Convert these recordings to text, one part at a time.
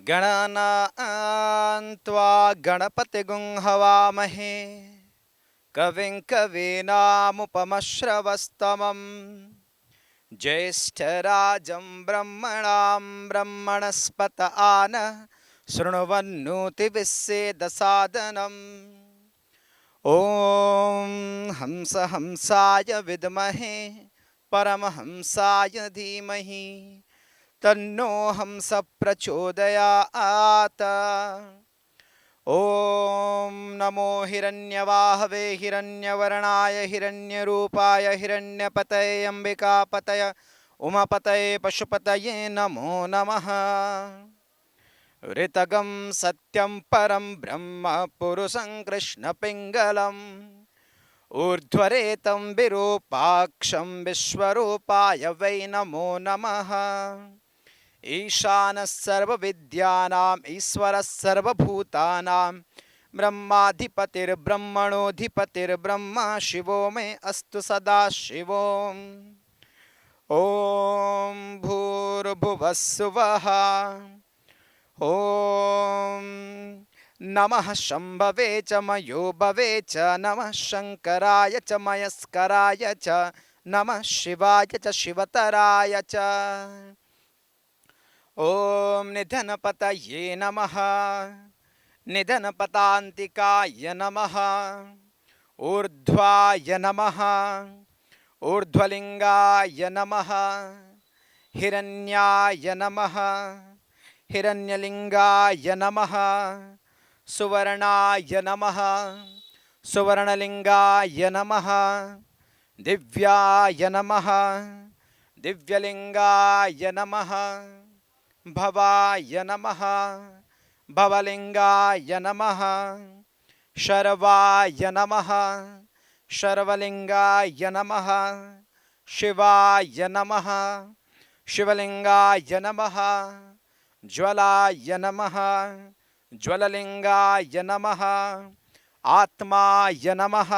गणनान्त्वा गणपतिगुं हवामहे कविं कवीनामुपमश्रवस्तमम् ज्येष्ठराजं ब्रह्मणां ब्रह्मणस्पत आन शृण्वन्नोतिविश्वेदसादनम् ॐ हंस हंसाय विद्महे परमहंसाय धीमहि तन्नो हंस प्रचोदयात्। ॐ नमो हिरण्यवाहवे हिरण्यवर्णाय हिरण्यरूपाय हिरण्यपतये अम्बिकापतये उमापतये पशुपतये नमो नमः। ऋतगं सत्यं परं ब्रह्म पुरुषं कृष्णपिङ्गलम् ऊर्ध्वरेतं विरूपाक्षं विश्वरूपाय वै नमो नमः। ईशानः सर्वविद्यानाम् ईश्वरः सर्वभूतानां ब्रह्माधिपतिर्ब्रह्मणोऽधिपतिर्ब्रह्मा शिवो मे अस्तु सदा शिवो। ॐ भूर्भुवः सुवः ॐ नमः शम्भवे च मयो भवे च नमः शङ्कराय च मयस्कराय च नमः शिवाय च शिवतराय च। ॐ निधनपतये नमः निधनपतान्तिकाय नमः ऊर्ध्वाय नमः ऊर्ध्वलिङ्गाय नमः हिरण्याय नमः हिरण्यलिङ्गाय नमः सुवर्णाय नमः सुवर्णलिङ्गाय नमः दिव्याय नमः दिव्यलिङ्गाय नमः भवाय नमः भवलिङ्गाय नमः शर्वाय नमः शर्वलिङ्गाय नमः शिवाय नमः शिवलिङ्गाय नमः ज्वलाय नमः ज्वललिङ्गाय नमः आत्माय नमः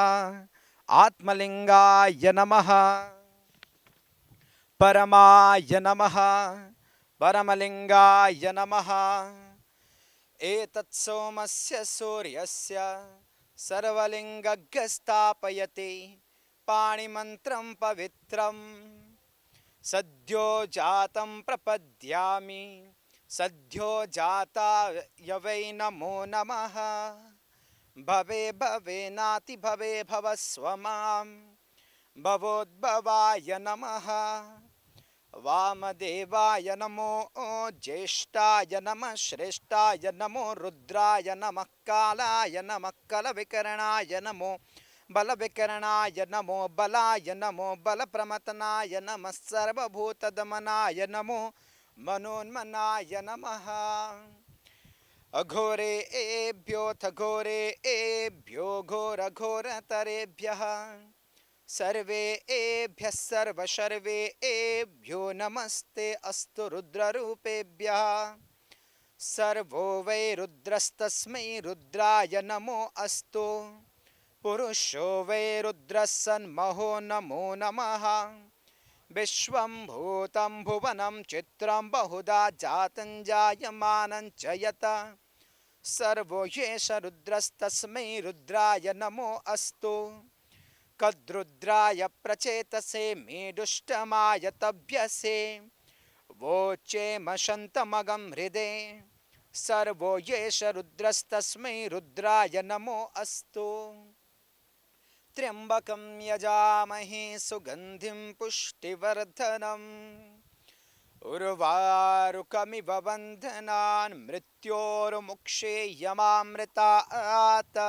आत्मलिङ्गाय नमः परमाय नमः परमलिङ्गाय नमः। एतत् सोमस्य सूर्यस्य सर्वलिङ्गज्ञ स्थापयति पाणिमन्त्रं पवित्रं सद्यो जातं प्रपद्यामि सद्यो जाताय वै नमो नमः। भवे भवे नाति भवे भवस्व मां भवोद्भवाय नमः। वामदेवाय नमो ज्येष्ठाय नमः श्रेष्ठाय नमो रुद्राय नमः कालाय नमः कलविकरणाय नमो बलविकरणाय नमो बलाय नमो बलप्रमथनाय नमः सर्वभूतदमनाय नमो मनोन्मनाय नमः। अघोरेभ्योऽथ घोरेभ्यो घोरघोरतरेभ्यः सर्वेभ्यः सर्वशर्वेभ्यो नमस्ते अस्तु रुद्ररूपेभ्यः। सर्वो वै रुद्रस्तस्मै रुद्राय नमो अस्तु पुरुषो वै रुद्रः सन्महो नमो नमः। विश्वं भूतं भुवनं चित्रं बहुधा जातं जायमानं च यत् सर्वो येष रुद्रस्तस्मै रुद्राय नमो अस्तु। कद्रुद्राय प्रचेतसे मेदुष्टमाय तभ्यसे वोचेमशन्तमगं हृदे सर्वो येष रुद्रस्तस्मै रुद्राय नमो अस्तु। त्र्यम्बकं यजामहे सुगन्धिं पुष्टिवर्धनम् उर्वारुकमिव बन्धनान् मृत्योर्मुक्षेयमामृतात्।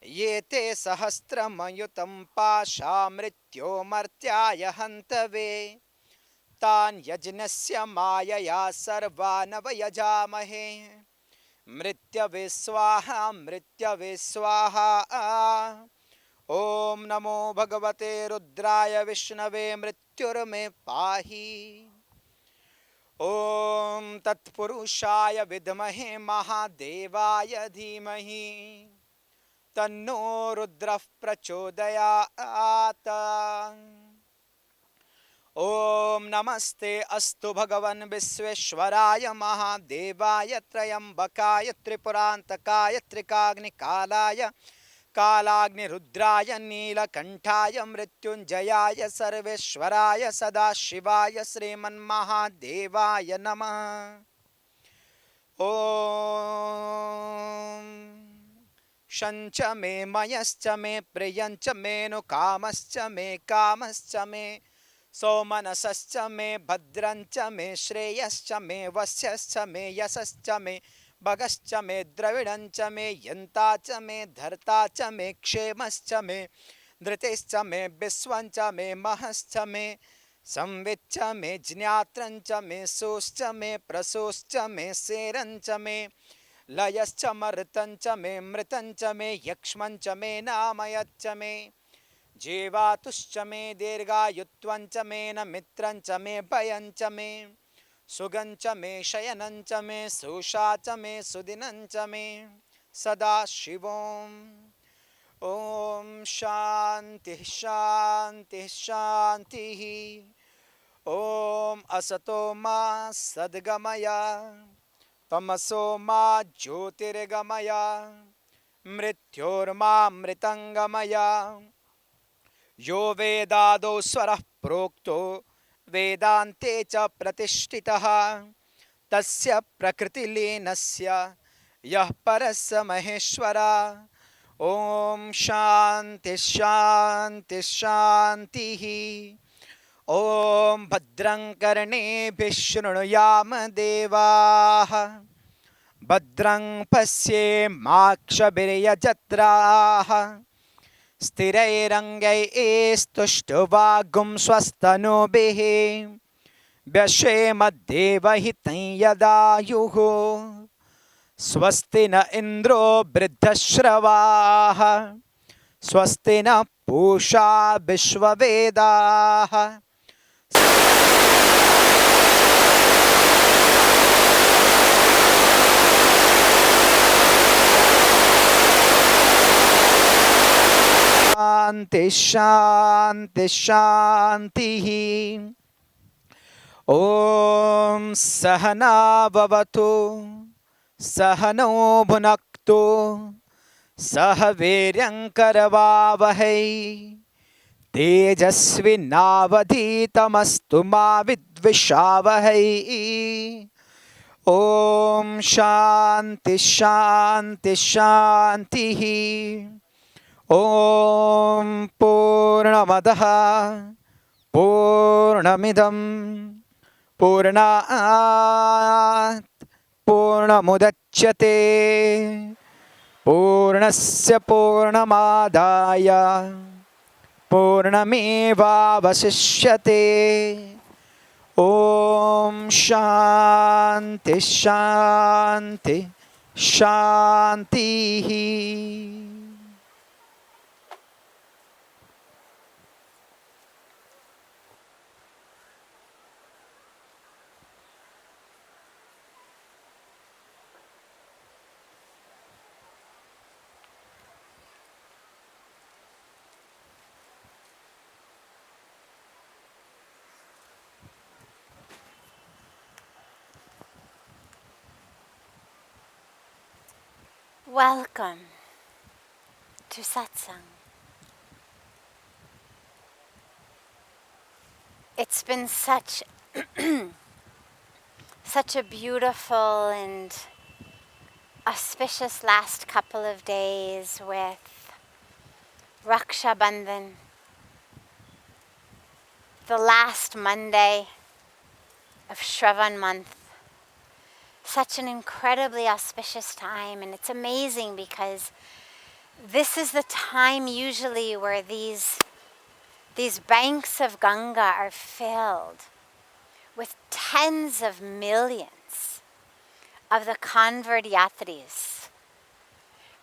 ये ते सहस्रमयुतं पाशा मृत्योमर्त्याय हन्तवे तान् यज्ञस्य मायया सर्वान् वयजामहे। मृत्यवे स्वाहा मृत्यवे स्वाहा। ॐ नमो भगवते रुद्राय विष्णवे मृत्युर्मे पाहि। ॐ तत्पुरुषाय विद्महे महादेवाय धीमहि तन्नो रुद्रः प्रचोदयात्। ॐ नमस्ते अस्तु भगवन् विश्वेश्वराय महादेवाय त्रयम्बकाय त्रिपुरान्तकाय त्रिकाग्निकालाय कालाग्निरुद्राय नीलकण्ठाय मृत्युञ्जयाय सर्वेश्वराय सदाशिवाय श्रीमन्महादेवाय नमः। ॐ शञ्च मे मयश्च मे प्रियञ्च मेऽनुकामश्च मे कामश्च मे सौमनसश्च मे भद्रञ्च मे श्रेयश्च मे वस्यश्च मे यशश्च मे भगश्च मे द्रविडञ्च मे यन्ता च मे धर्ता च मे क्षेमश्च मे धृतिश्च मे विश्वञ्च मे महश्च मे संविच्च मे ज्ञात्रञ्च मे सोश्च मे प्रसोश्च मे सेरञ्च मे लयश्च मर्तञ्च मे मृतञ्च मे यक्ष्मञ्च मे नामयच्च मे जीवातुश्च मे दीर्घायुत्वञ्च मे न मित्रञ्च मे भयञ्च मे सुगञ्च मे शयनञ्च मे सुषा च मे सुदिनञ्च मे सदा शिवोम्। ॐ शान्तिः शान्तिः शान्तिः। ॐ असतो मा सद्गमय तमसो मा ज्योतिर्गमय मृत्योर्मामृतङ्गमय। यो वेदादौ स्वरः प्रोक्तो वेदान्ते च प्रतिष्ठितः तस्य प्रकृतिलीनस्य यः परस्य महेश्वरः। ॐ शान्तिः शान्तिः शान्तिः। ॐ भद्रं कर्णेभिः शृणुयाम देवाः भद्रं पश्येमाक्षभिर्यजत्राः स्थिरैरङ्गैस्तुष्टुवागुं स्वस्तनूभिः व्यशेमद्देवहितं यदायुः स्वस्ति न इन्द्रो वृद्धश्रवाः स्वस्ति न पूषा विश्ववेदाः। शान्ति शान्ति शान्तिः। ॐ सहना भवतु सहनौ भुनक्तु सह वीर्यङ्करवावहै तेजस्विनावधीतमस्तु मा विद्विषावहै। ॐ शान्ति शान्ति शान्तिः। ॐ पूर्णमदः पूर्णमिदं पूर्णात् पूर्णमुदच्यते पूर्णस्य पूर्णमादाय पूर्णमेवावशिष्यते। ॐ शान्ति शान्ति शान्तिः। Welcome to Satsang. It's been such a beautiful and auspicious last couple of days with Raksha Bandhan, the last Monday of Shravan month. Such an incredibly auspicious time, and it's amazing because this is the time usually where these banks of Ganga are filled with tens of millions of the convert yatris,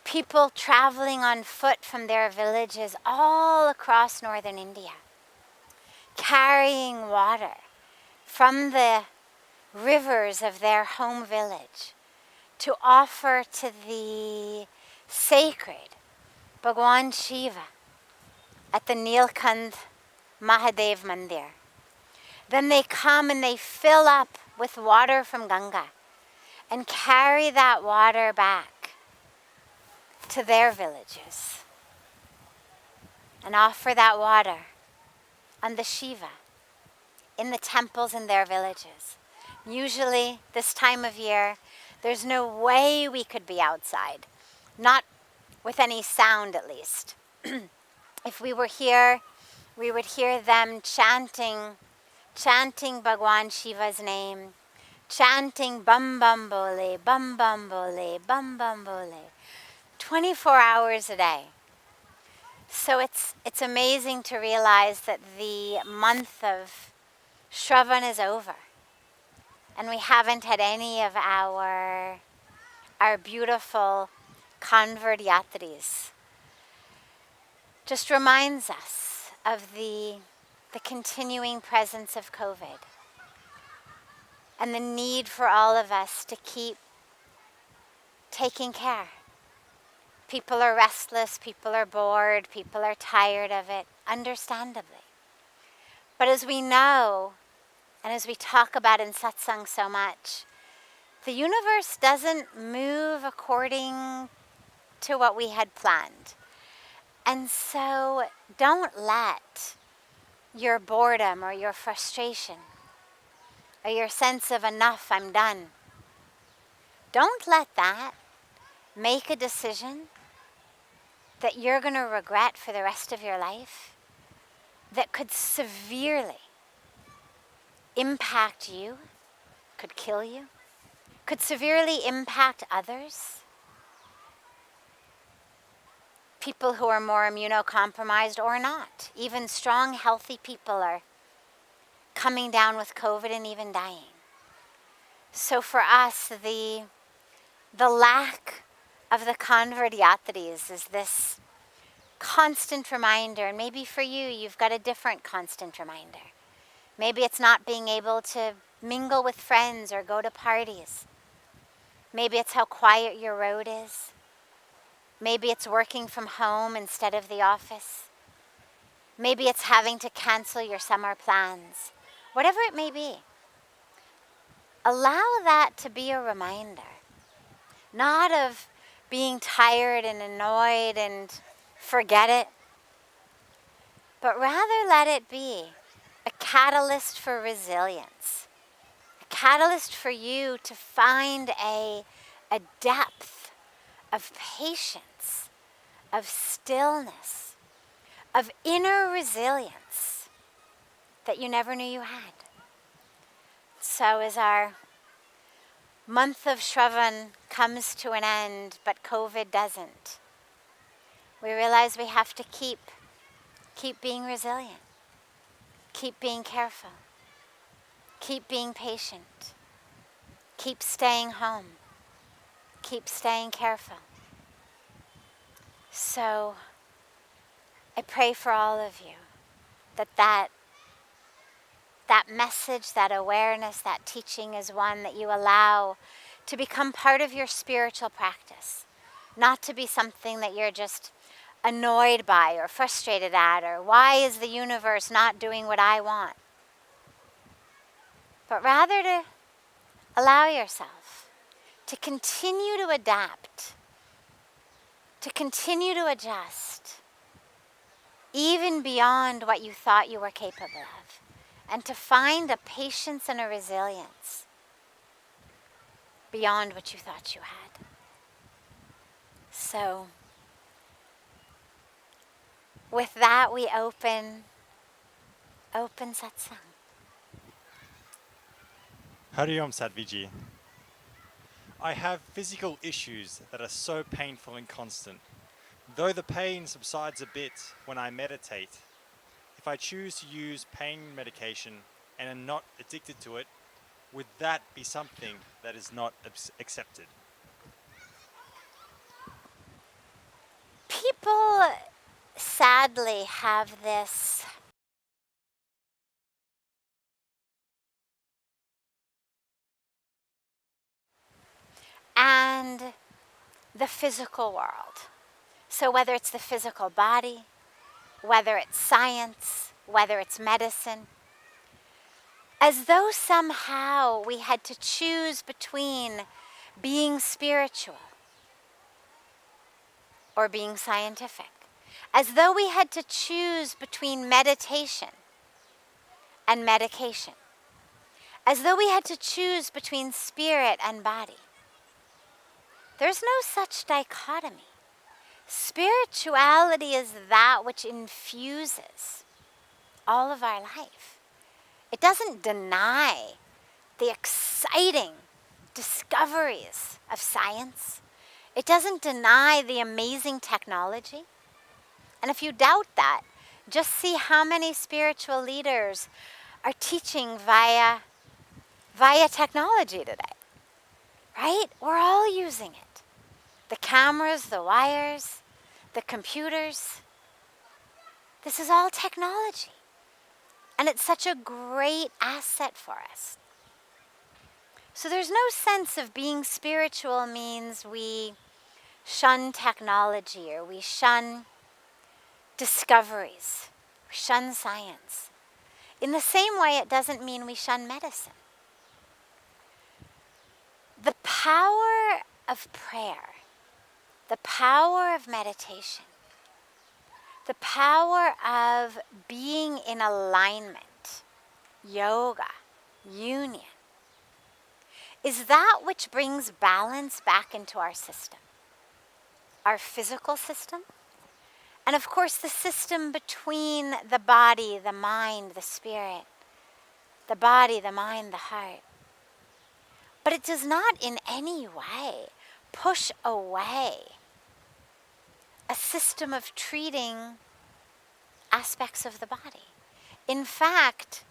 people traveling on foot from their villages all across northern India, carrying water from the rivers of their home village to offer to the sacred Bhagwan Shiva at the Nilkand Mahadev Mandir. Then they come and they fill up with water from Ganga and carry that water back to their villages and offer that water on the Shiva in the temples in their villages. Usually this time of year, there's no way we could be outside, not with any sound at least. If we were here, we would hear them chanting Bhagwan Shiva's name, chanting bum bum bole, bum bum bole, bum bum bole, 24 hours a day. So it's amazing to realize that the month of Shravan is over, and we haven't had any of our beautiful convert yatris. Just reminds us of the continuing presence of COVID and the need for all of us to keep taking care. People are restless, people are bored, people are tired of it, understandably. But as we know, and as we talk about in Satsang so much, the universe doesn't move according to what we had planned. And so don't let your boredom or your frustration or your sense of enough, I'm done, don't let that make a decision that you're going to regret for the rest of your life, that could severely impact you, could kill you, could severely impact others. People who are more immunocompromised or not. Even strong, healthy people are coming down with COVID and even dying. So for us, the lack of the convert yatris is this constant reminder. And maybe for you, you've got a different constant reminder. Maybe it's not being able to mingle with friends or go to parties. Maybe it's how quiet your road is. Maybe it's working from home instead of the office. Maybe it's having to cancel your summer plans. Whatever it may be, allow that to be a reminder. Not of being tired and annoyed and forget it, but rather let it be a catalyst for resilience. A catalyst for you to find a depth of patience, of stillness, of inner resilience that you never knew you had. So as our month of Shravan comes to an end, but COVID doesn't, we realize we have to keep being resilient, keep being careful, keep being patient, keep staying home, keep staying careful. So I pray for all of you that message, that awareness, that teaching is one that you allow to become part of your spiritual practice, not to be something that you're just annoyed by or frustrated at, or why is the universe not doing what I want? But rather to allow yourself to continue to adapt, to continue to adjust, even beyond what you thought you were capable of, and to find a patience and a resilience beyond what you thought you had. So, with that, we open Satsang. Hari Om Sadhviji. I have physical issues that are so painful and constant. Though the pain subsides a bit when I meditate, if I choose to use pain medication and am not addicted to it, would that be something that is not accepted? People sadly have this and the physical world. So whether it's the physical body, whether it's science, whether it's medicine, as though somehow we had to choose between being spiritual or being scientific, as though we had to choose between meditation and medication, as though we had to choose between spirit and body. There's no such dichotomy. Spirituality is that which infuses all of our life. It doesn't deny the exciting discoveries of science. It doesn't deny the amazing technology. And if you doubt that, just see how many spiritual leaders are teaching via technology today, right? We're all using it. The cameras, the wires, the computers. This is all technology. And it's such a great asset for us. So there's no sense of being spiritual means we shun technology or we shun discoveries, we shun science. In the same way, it doesn't mean we shun medicine. The power of prayer, the power of meditation, the power of being in alignment, yoga, union, is that which brings balance back into our system, our physical system, and of course the system between the body, the mind, the spirit, the body, the mind, the heart. But it does not in any way push away a system of treating aspects of the body. In fact,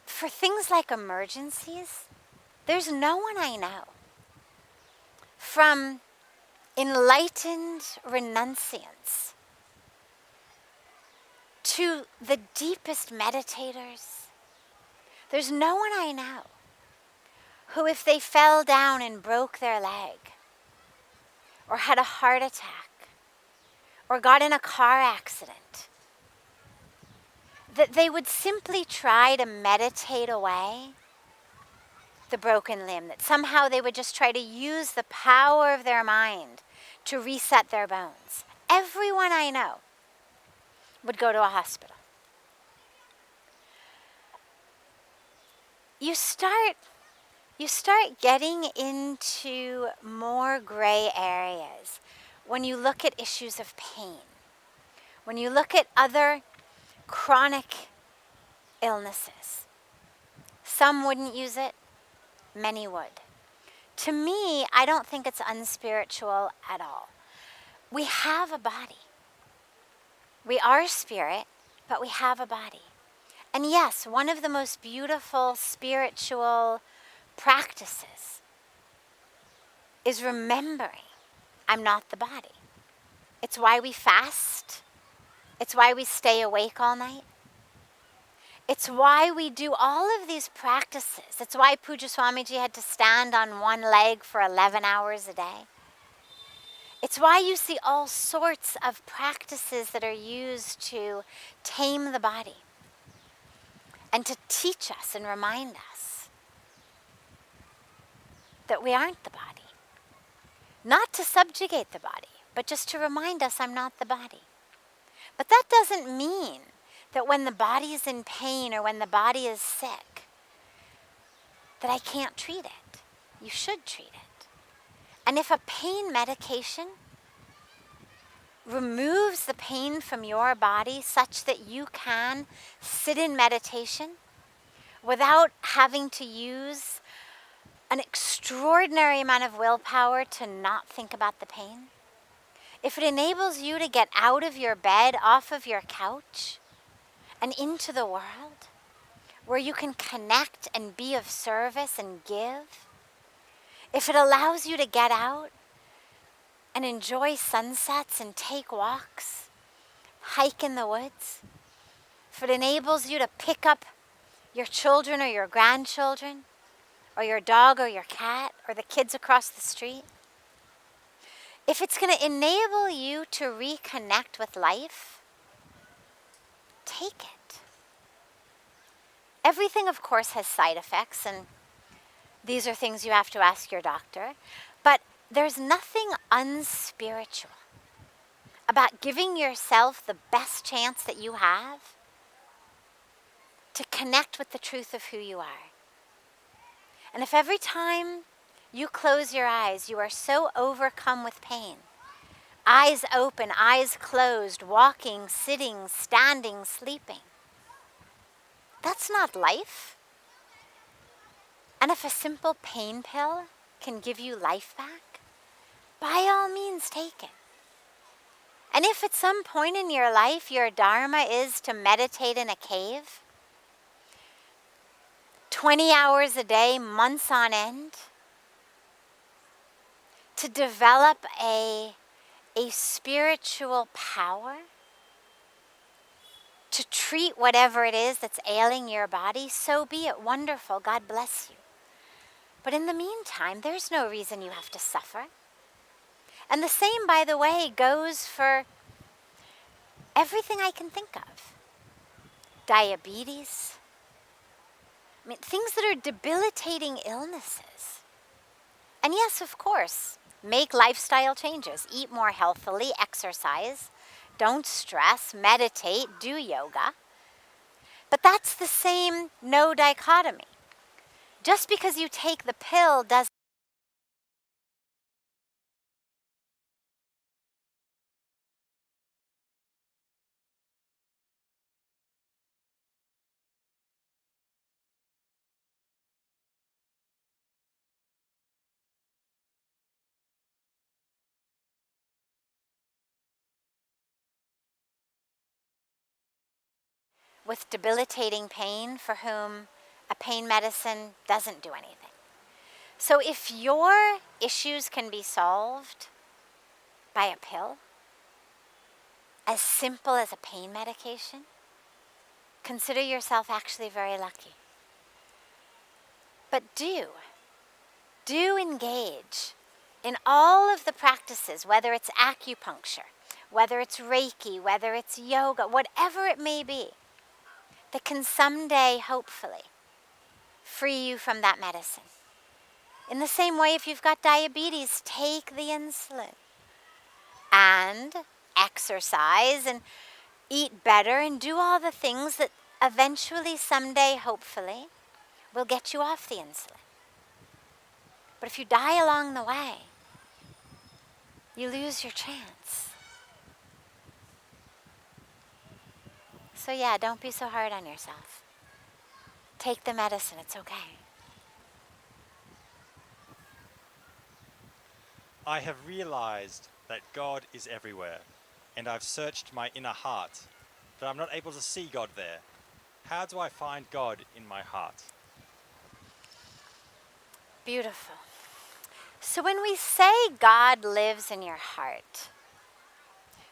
for things like emergencies, there's no one I know, from enlightened renunciants to the deepest meditators, there's no one I know who, if they fell down and broke their leg, or had a heart attack, or got in a car accident, that they would simply try to meditate away the broken limb, that somehow they would just try to use the power of their mind to reset their bones. Everyone I know would go to a hospital. You start getting into more gray areas when you look at issues of pain, when you look at other chronic illnesses. Some wouldn't use it, many would. To me, I don't think it's unspiritual at all. We have a body. We are spirit, but we have a body. And yes, one of the most beautiful spiritual practices is remembering I'm not the body. It's why we fast. It's why we stay awake all night. It's why we do all of these practices. It's why Puja Swamiji had to stand on one leg for 11 hours a day. It's why you see all sorts of practices that are used to tame the body and to teach us and remind us that we aren't the body. Not to subjugate the body, but just to remind us I'm not the body. But that doesn't mean that when the body is in pain or when the body is sick, that I can't treat it. You should treat it. And if a pain medication removes the pain from your body such that you can sit in meditation without having to use an extraordinary amount of willpower to not think about the pain, if it enables you to get out of your bed, off of your couch, and into the world, where you can connect and be of service and give, if it allows you to get out and enjoy sunsets and take walks, hike in the woods, if it enables you to pick up your children or your grandchildren, or your dog or your cat, or the kids across the street, if it's going to enable you to reconnect with life, take it. Everything, of course, has side effects, and these are things you have to ask your doctor. But there's nothing unspiritual about giving yourself the best chance that you have to connect with the truth of who you are. And if every time you close your eyes, you are so overcome with pain, eyes open, eyes closed, walking, sitting, standing, sleeping, that's not life. And if a simple pain pill can give you life back, by all means take it. And if at some point in your life your dharma is to meditate in a cave, 20 hours a day, months on end, to develop a spiritual power, to treat whatever it is that's ailing your body, so be it. Wonderful. God bless you. But in the meantime, there's no reason you have to suffer. And the same, by the way, goes for everything I can think of. Diabetes. I mean, things that are debilitating illnesses. And yes, of course, make lifestyle changes. Eat more healthily, exercise, don't stress, meditate, do yoga. But that's the same no dichotomy. Just because you take the pill doesn't with debilitating pain for whom a pain medicine doesn't do anything. So if your issues can be solved by a pill, as simple as a pain medication, consider yourself actually very lucky. But do engage in all of the practices, whether it's acupuncture, whether it's Reiki, whether it's yoga, whatever it may be, that can someday, hopefully, free you from that medicine. In the same way, if you've got diabetes, take the insulin and exercise and eat better and do all the things that eventually, someday, hopefully, will get you off the insulin. But if you die along the way, you lose your chance. So yeah, don't be so hard on yourself. Take the medicine, it's okay. I have realized that God is everywhere, and I've searched my inner heart, but I'm not able to see God there. How do I find God in my heart? Beautiful. So when we say God lives in your heart,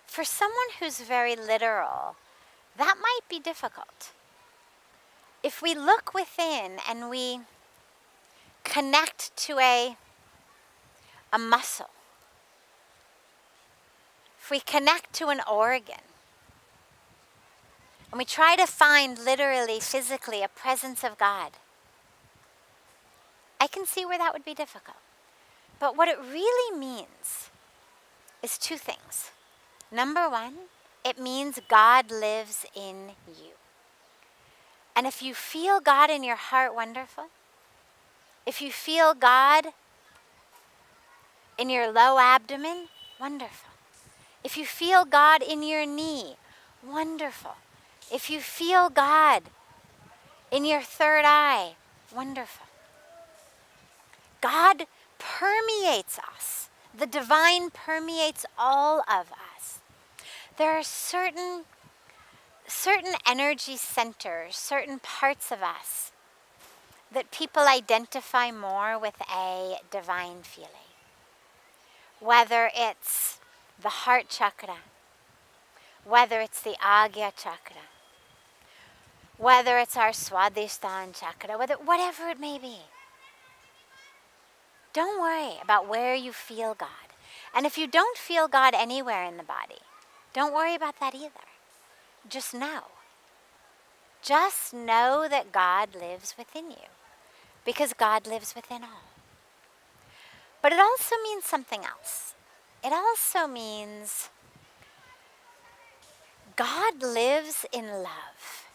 for someone who's very literal, that might be difficult. If we look within and we connect to a muscle, if we connect to an organ, and we try to find literally, physically, a presence of God, I can see where that would be difficult. But what it really means is two things. Number one, it means God lives in you. And if you feel God in your heart, wonderful. If you feel God in your low abdomen, wonderful. If you feel God in your knee, wonderful. If you feel God in your third eye, wonderful. God permeates us. The divine permeates all of us. There are certain energy centers, certain parts of us that people identify more with a divine feeling. Whether it's the heart chakra, whether it's the Agya chakra, whether it's our Swadhisthana chakra, whatever it may be. Don't worry about where you feel God. And if you don't feel God anywhere in the body, don't worry about that either. Just know just know that God lives within you, because God lives within all. But it also means something else. It also means God lives in love.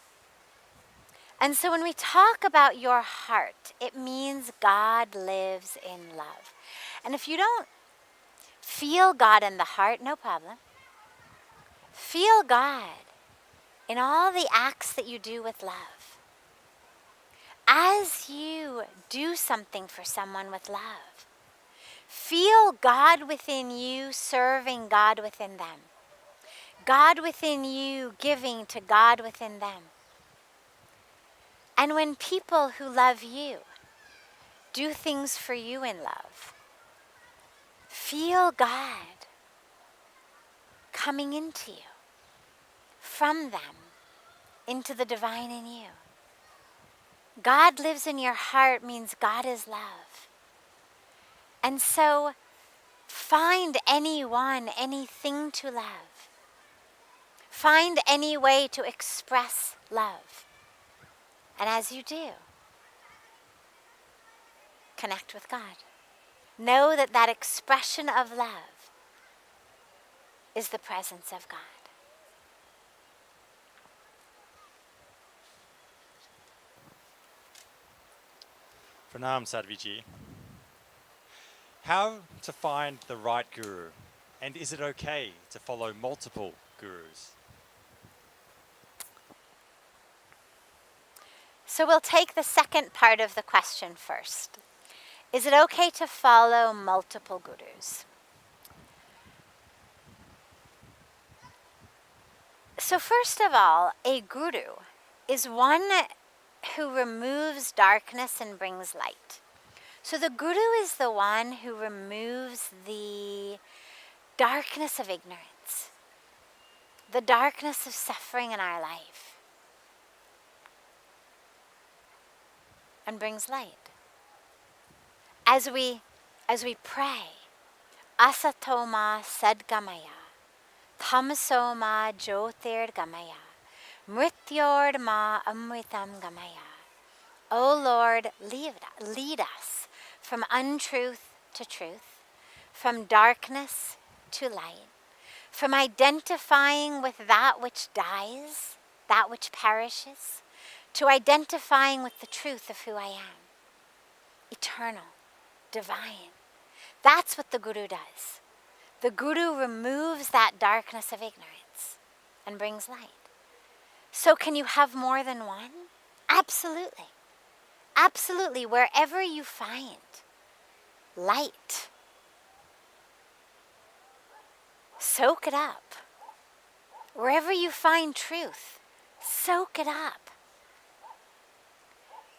And so when we talk about your heart, it means God lives in love. And if you don't feel God in the heart, no problem. Feel God in all the acts that you do with love. As you do something for someone with love, feel God within you serving God within them. God within you giving to God within them. And when people who love you do things for you in love, feel God coming into you, from them, into the divine in you. God lives in your heart means God is love. And so find anyone, anything to love. Find any way to express love. And as you do, connect with God. Know that that expression of love is the presence of God. Pranam, Sadhviji. How to find the right guru? And is it okay to follow multiple gurus? So we'll take the second part of the question first. Is it okay to follow multiple gurus? So first of all, a guru is one who removes darkness and brings light. So the guru is the one who removes the darkness of ignorance, the darkness of suffering in our life, and brings light. As we pray, asatoma sadgamaya, tamasoma jyotirgamaya, mrityorma amritam gamaya. O Lord, lead us from untruth to truth, from darkness to light, from identifying with that which dies, that which perishes, to identifying with the truth of who I am, eternal, divine. That's what the Guru does. The Guru removes that darkness of ignorance and brings light. So can you have more than one? Absolutely. Absolutely. Wherever you find light, soak it up. Wherever you find truth, soak it up.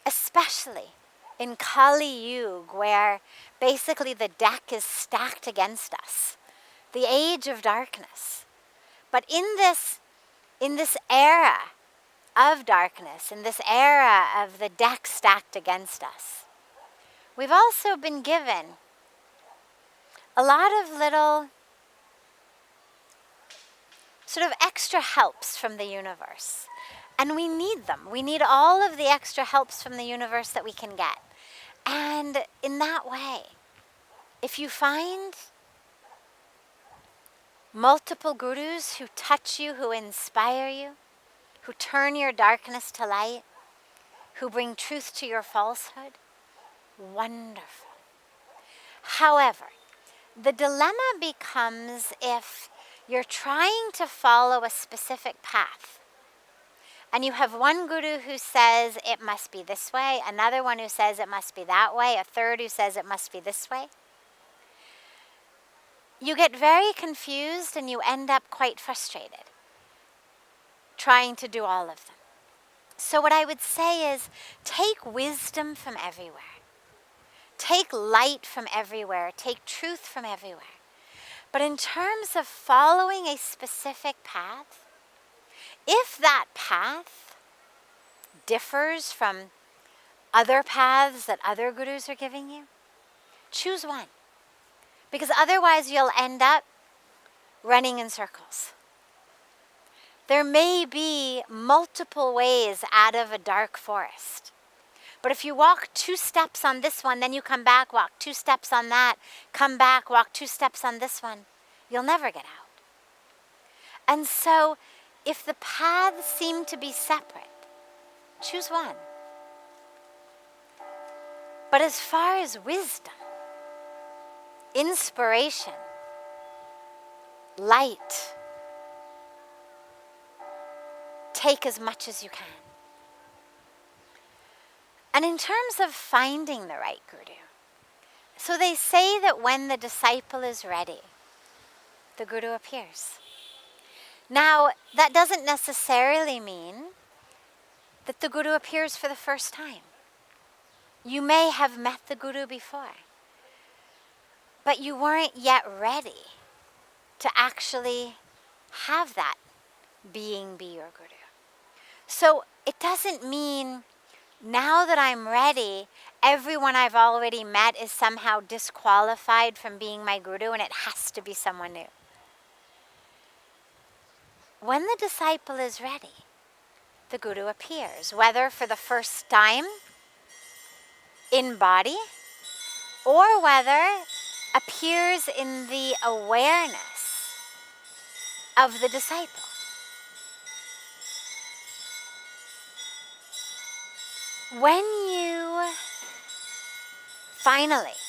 Especially in Kali Yuga, where basically the deck is stacked against us, the age of darkness. But in this era of darkness, in this era of the deck stacked against us, we've also been given a lot of little sort of extra helps from the universe. And we need them. We need all of the extra helps from the universe that we can get. And in that way, if you find multiple gurus who touch you, who inspire you, who turn your darkness to light, who bring truth to your falsehood, wonderful. However, the dilemma becomes if you're trying to follow a specific path, and you have one guru who says it must be this way, another one who says it must be that way, a third who says it must be this way. You get very confused and you end up quite frustrated trying to do all of them. So what I would say is take wisdom from everywhere. Take light from everywhere. Take truth from everywhere. But in terms of following a specific path, if that path differs from other paths that other gurus are giving you, choose one. Because otherwise you'll end up running in circles. There may be multiple ways out of a dark forest. But if you walk 2 steps on this one, then you come back, walk 2 steps on that, come back, walk 2 steps on this one, you'll never get out. And so, if the paths seem to be separate, choose one. But as far as wisdom, inspiration, light, take as much as you can. And in terms of finding the right guru, so they say that when the disciple is ready, the guru appears. Now, that doesn't necessarily mean that the guru appears for the first time. You may have met the guru before, but you weren't yet ready to actually have that being be your guru. So it doesn't mean now that I'm ready, everyone I've already met is somehow disqualified from being my guru and it has to be someone new. When the disciple is ready, the guru appears, whether for the first time in body or whether appears in the awareness of the disciple. When you finally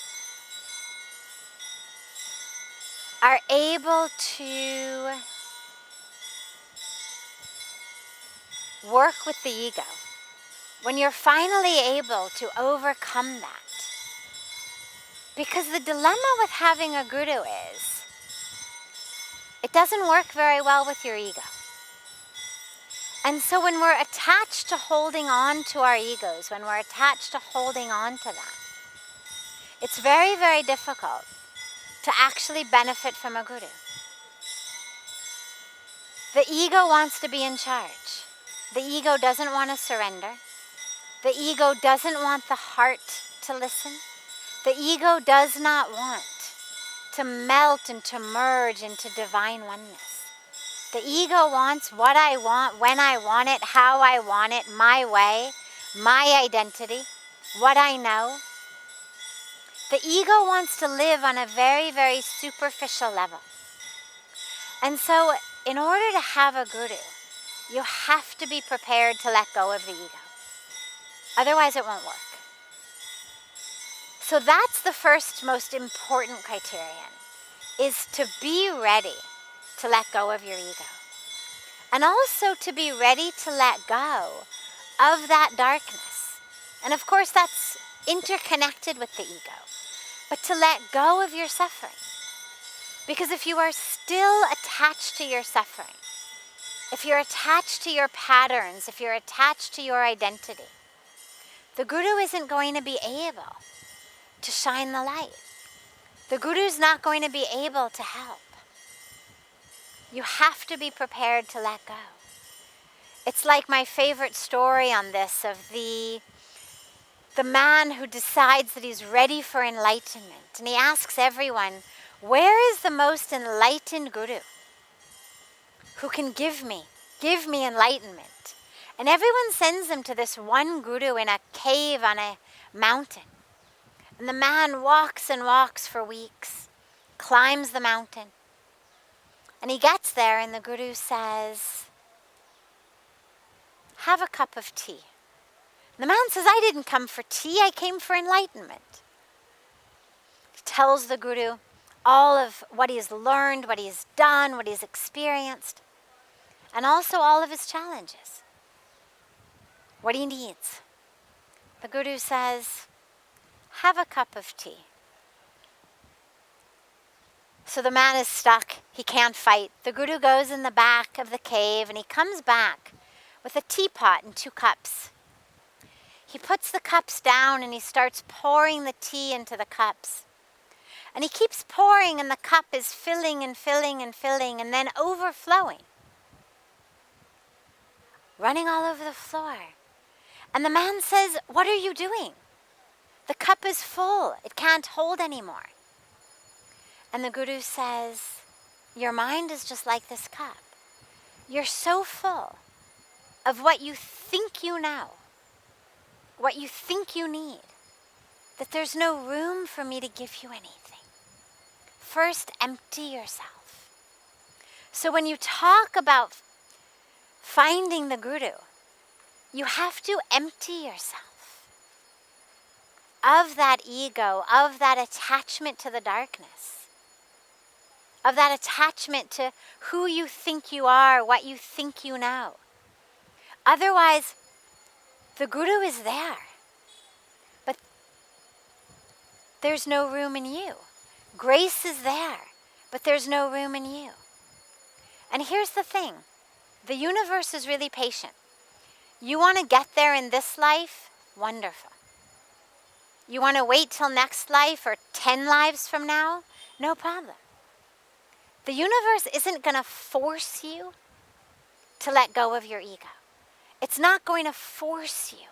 are able to work with the ego, when you're finally able to overcome that, because the dilemma with having a guru is it doesn't work very well with your ego. And so when we're attached to holding on to our egos, when we're attached to holding on to that, it's very, very difficult to actually benefit from a guru. The ego wants to be in charge. The ego doesn't want to surrender. The ego doesn't want the heart to listen. The ego does not want to melt and to merge into divine oneness. The ego wants what I want, when I want it, how I want it, my way, my identity, what I know. The ego wants to live on a very, very superficial level. And so, in order to have a guru, you have to be prepared to let go of the ego. Otherwise, it won't work. So that's the first most important criterion, is to be ready to let go of your ego. And also to be ready to let go of that darkness. And of course, that's interconnected with the ego. But to let go of your suffering. Because if you are still attached to your suffering, if you're attached to your patterns, if you're attached to your identity, the guru isn't going to be able to shine the light. The guru's not going to be able to help. You have to be prepared to let go. It's like my favorite story on this of the man who decides that he's ready for enlightenment. And he asks everyone, where is the most enlightened guru who can give me enlightenment? And everyone sends him to this one guru in a cave on a mountain. And the man walks and walks for weeks, climbs the mountain. And he gets there and the guru says, have a cup of tea. And the man says, I didn't come for tea, I came for enlightenment. He tells the guru all of what he's learned, what he's done, what he's experienced, and also all of his challenges, what he needs. The guru says, have a cup of tea. So the man is stuck, he can't fight. The guru goes in the back of the cave and he comes back with a teapot and 2 cups. He puts the cups down and he starts pouring the tea into the cups. And he keeps pouring and the cup is filling and filling and filling and then overflowing. Running all over the floor. And the man says, what are you doing? The cup is full, it can't hold anymore. And the guru says, your mind is just like this cup. You're so full of what you think you know, what you think you need, that there's no room for me to give you anything. First, empty yourself. So when you talk about finding the Guru, you have to empty yourself of that ego, of that attachment to the darkness, of that attachment to who you think you are, what you think you know. Otherwise, the Guru is there, but there's no room in you. Grace is there, but there's no room in you. And here's the thing, the universe is really patient. You want to get there in this life? Wonderful. You want to wait till next life or 10 lives from now? No problem. The universe isn't going to force you to let go of your ego. It's not going to force you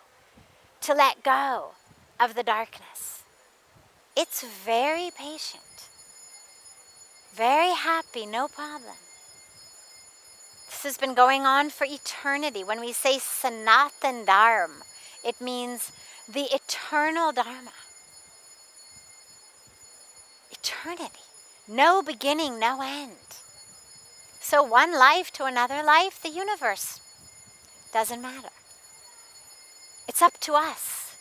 to let go of the darkness. It's very patient, very happy, no problem. This has been going on for eternity. When we say Sanatan Dharma, it means the eternal Dharma. Eternity. No beginning, no end. So one life to another life, the universe, doesn't matter. It's up to us.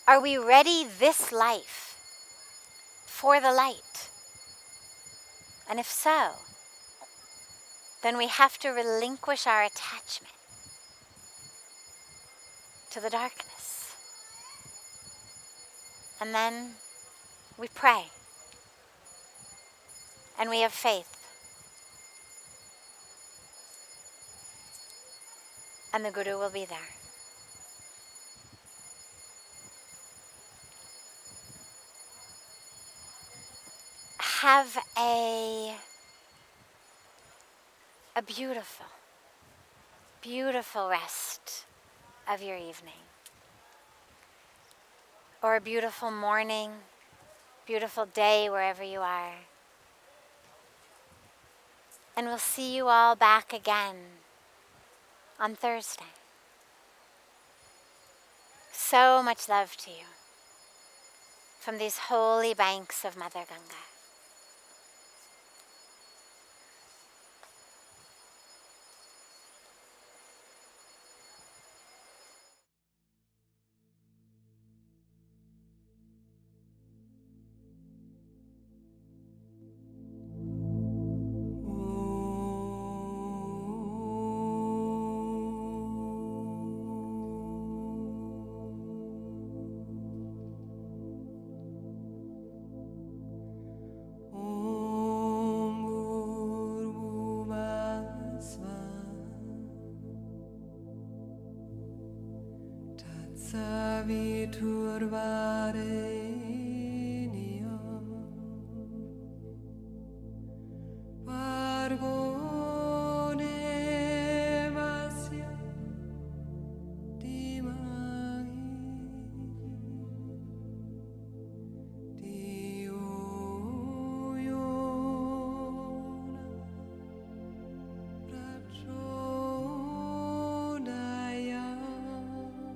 Are we ready this life for the light? And if so, then we have to relinquish our attachment to the darkness. And then we pray. And we have faith. And the Guru will be there. Have a beautiful, beautiful rest of your evening. Or a beautiful morning, beautiful day wherever you are. And we'll see you all back again on Thursday. So much love to you from these holy banks of Mother Ganga. Vargo